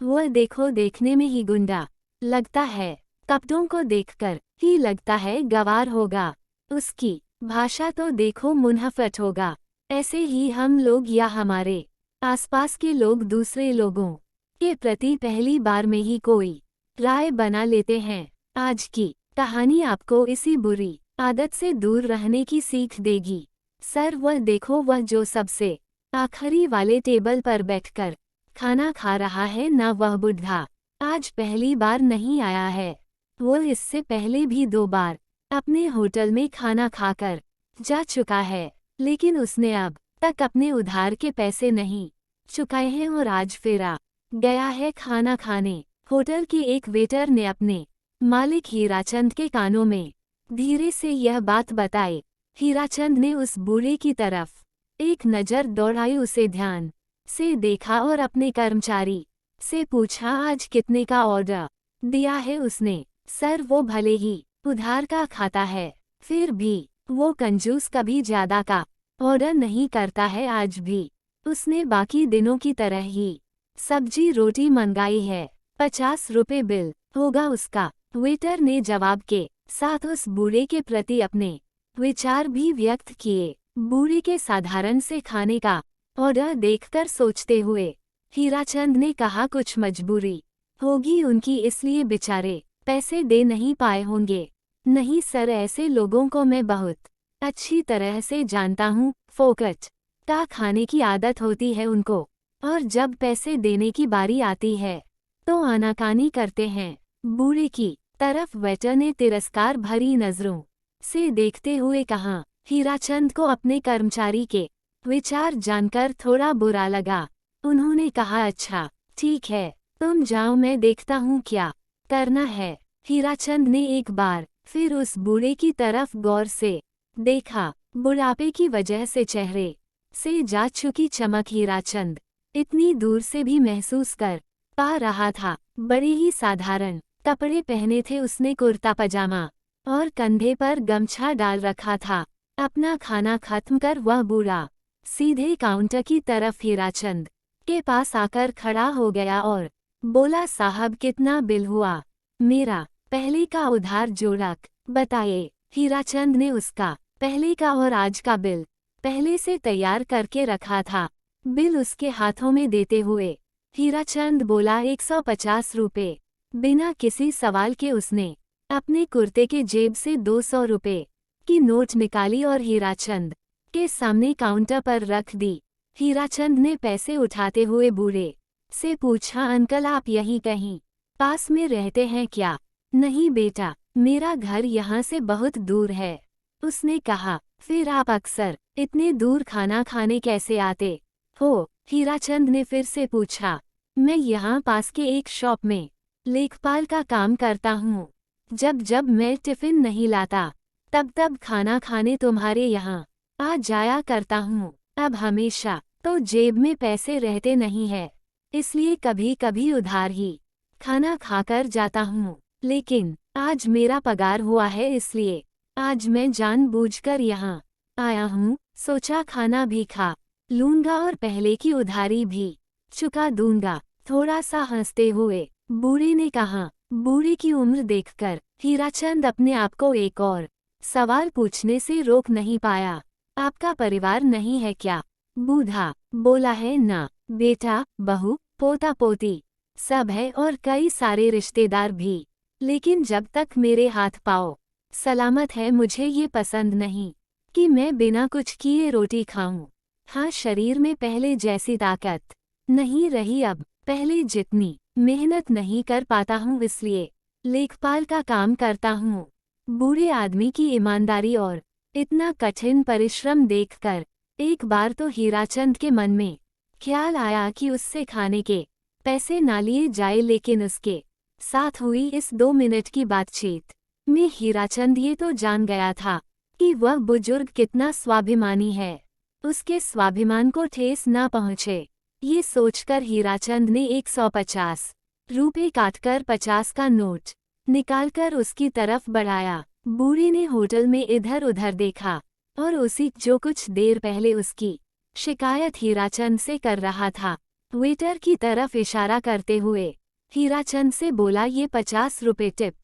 वह देखो देखने में ही गुंडा लगता है, कपड़ों को देखकर ही लगता है गवार होगा। उसकी भाषा तो देखो मुनहफट होगा। ऐसे ही हम लोग या हमारे आसपास के लोग दूसरे लोगों के प्रति पहली बार में ही कोई राय बना लेते हैं। आज की कहानी आपको इसी बुरी आदत से दूर रहने की सीख देगी। सर वह देखो, वह जो सबसे आखिरी वाले टेबल पर बैठकर खाना खा रहा है ना, वह बुढ़ा आज पहली बार नहीं आया है। वो इससे पहले भी 2 बार अपने होटल में खाना खाकर जा चुका है, लेकिन उसने अब तक अपने उधार के पैसे नहीं चुकाए हैं और आज फिर आ गया है खाना खाने। होटल के एक वेटर ने अपने मालिक हीराचंद के कानों में धीरे से यह बात बताई। हीराचंद ने उस बूढ़े की तरफ एक नज़र दौड़ाई, उसे ध्यान से देखा और अपने कर्मचारी से पूछा, आज कितने का ऑर्डर दिया है उसने? सर वो भले ही उधार का खाता है, फिर भी वो कंजूस कभी ज्यादा का ऑर्डर नहीं करता है। आज भी उसने बाकी दिनों की तरह ही सब्जी रोटी मंगाई है। 50 रुपये बिल होगा उसका। वेटर ने जवाब के साथ उस बूढ़े के प्रति अपने विचार भी व्यक्त किए। बूढ़े के साधारण से खाने का ऑर्डर देखकर सोचते हुए हीराचंद ने कहा, कुछ मजबूरी होगी उनकी, इसलिए बेचारे पैसे दे नहीं पाए होंगे। नहीं सर, ऐसे लोगों को मैं बहुत अच्छी तरह से जानता हूँ। फोकट का खाने की आदत होती है उनको, और जब पैसे देने की बारी आती है तो आनाकानी करते हैं। बूढ़े की तरफ वेटर ने तिरस्कार भरी नजरों से देखते हुए कहा। हीराचंद को अपने कर्मचारी के विचार जानकर थोड़ा बुरा लगा। उन्होंने कहा, अच्छा ठीक है, तुम जाओ, मैं देखता हूँ क्या करना है। हीराचंद ने एक बार फिर उस बूढ़े की तरफ गौर से देखा। बुढ़ापे की वजह से चेहरे से जा चुकी चमक हीराचंद इतनी दूर से भी महसूस कर पा रहा था। बड़े ही साधारण कपड़े पहने थे उसने, कुर्ता पजामा और कंधे पर गमछा डाल रखा था। अपना खाना खत्म कर वह बूढ़ा सीधे काउंटर की तरफ हीराचंद के पास आकर खड़ा हो गया और बोला, साहब कितना बिल हुआ? मेरा पहले का उधार जोड़क बताइए। हीराचंद ने उसका पहले का और आज का बिल पहले से तैयार करके रखा था। बिल उसके हाथों में देते हुए हीराचंद बोला, 150 रुपये। बिना किसी सवाल के उसने अपने कुर्ते के जेब से 200 रुपये की नोट निकाली और हीराचंद के सामने काउंटर पर रख दी। हीराचंद ने पैसे उठाते हुए बूढ़े से पूछा, अंकल आप यहीं कहीं पास में रहते हैं क्या? नहीं बेटा, मेरा घर यहाँ से बहुत दूर है, उसने कहा। फिर आप अक्सर इतने दूर खाना खाने कैसे आते हो? हीराचंद ने फिर से पूछा। मैं यहाँ पास के एक शॉप में लेखपाल का काम करता हूँ। जब जब मैं टिफिन नहीं लाता तब तब खाना खाने तुम्हारे यहाँ आ जाया करता हूँ। अब हमेशा तो जेब में पैसे रहते नहीं है, इसलिए कभी कभी उधार ही खाना खाकर जाता हूँ। लेकिन आज मेरा पगार हुआ है, इसलिए आज मैं जानबूझकर यहाँ आया हूँ। सोचा खाना भी खा लूंगा और पहले की उधारी भी चुका दूंगा। थोड़ा सा हंसते हुए बूढ़े ने कहा। बूढ़े की उम्र देखकर हीराचंद अपने आप को एक और सवाल पूछने से रोक नहीं पाया। आपका परिवार नहीं है क्या? बूढ़ा बोला, है ना बेटा, बहू पोता पोती सब है और कई सारे रिश्तेदार भी, लेकिन जब तक मेरे हाथ पाँव सलामत है मुझे ये पसंद नहीं कि मैं बिना कुछ किए रोटी खाऊं। हाँ, शरीर में पहले जैसी ताकत नहीं रही अब, पहले जितनी मेहनत नहीं कर पाता हूँ, इसलिए लेखपाल का काम करता हूँ। बूढ़े आदमी की ईमानदारी और इतना कठिन परिश्रम देखकर एक बार तो हीराचंद के मन में ख्याल आया कि उससे खाने के पैसे ना लिए जाए, लेकिन उसके साथ हुई इस 2 मिनट की बातचीत में हीराचंद ये तो जान गया था कि वह बुजुर्ग कितना स्वाभिमानी है, उसके स्वाभिमान को ठेस ना पहुँचे। ये सोचकर हीराचंद ने 150 रुपये काटकर 50 का नोट निकालकर उसकी तरफ बढ़ाया। बूढ़े ने होटल में इधर उधर देखा और उसी जो कुछ देर पहले उसकी शिकायत हीराचंद से कर रहा था वेटर की तरफ इशारा करते हुए हीराचंद से बोला, ये 50 रुपए टिप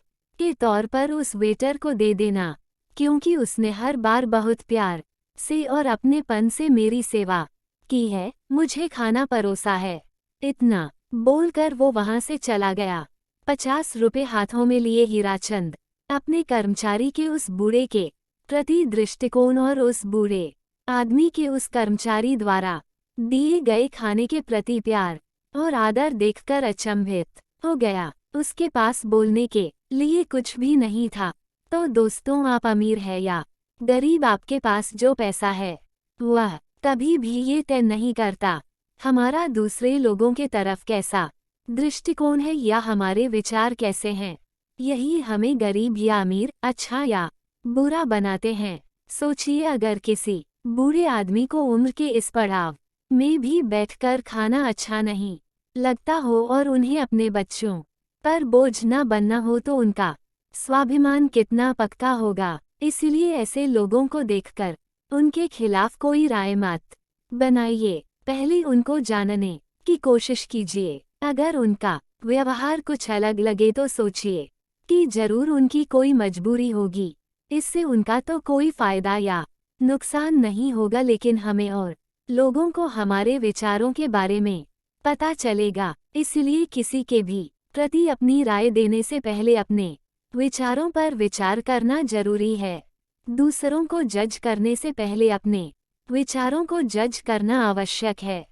के तौर पर उस वेटर को दे देना, क्योंकि उसने हर बार बहुत प्यार से और अपनेपन से मेरी सेवा की है, मुझे खाना परोसा है। इतना बोलकर वो वहां से चला गया। 50 रुपए हाथों में लिए हीराचंद अपने कर्मचारी के उस बूढ़े के प्रति दृष्टिकोण और उस बूढ़े आदमी के उस कर्मचारी द्वारा दिए गए खाने के प्रति प्यार और आदर देखकर अचंभित हो गया। उसके पास बोलने के लिए कुछ भी नहीं था। तो दोस्तों, आप अमीर है या गरीब, आपके पास जो पैसा है वह कभी भी ये तय नहीं करता हमारा दूसरे लोगों के तरफ कैसा दृष्टिकोण है या हमारे विचार कैसे हैं। यही हमें गरीब या अमीर, अच्छा या बुरा बनाते हैं। सोचिए, अगर किसी बूढ़े आदमी को उम्र के इस पड़ाव में भी बैठकर खाना अच्छा नहीं लगता हो और उन्हें अपने बच्चों पर बोझ न बनना हो, तो उनका स्वाभिमान कितना पक्का होगा। इसलिए ऐसे लोगों को देखकर उनके खिलाफ कोई राय मत बनाइए, पहले उनको जानने की कोशिश कीजिए। अगर उनका व्यवहार कुछ अलग लगे तो सोचिए कि जरूर उनकी कोई मजबूरी होगी। इससे उनका तो कोई फायदा या नुकसान नहीं होगा, लेकिन हमें और लोगों को हमारे विचारों के बारे में पता चलेगा। इसलिए किसी के भी प्रति अपनी राय देने से पहले अपने विचारों पर विचार करना जरूरी है। दूसरों को जज करने से पहले अपने विचारों को जज करना आवश्यक है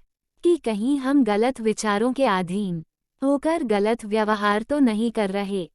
कि कहीं हम गलत विचारों के अधीन होकर गलत व्यवहार तो नहीं कर रहे।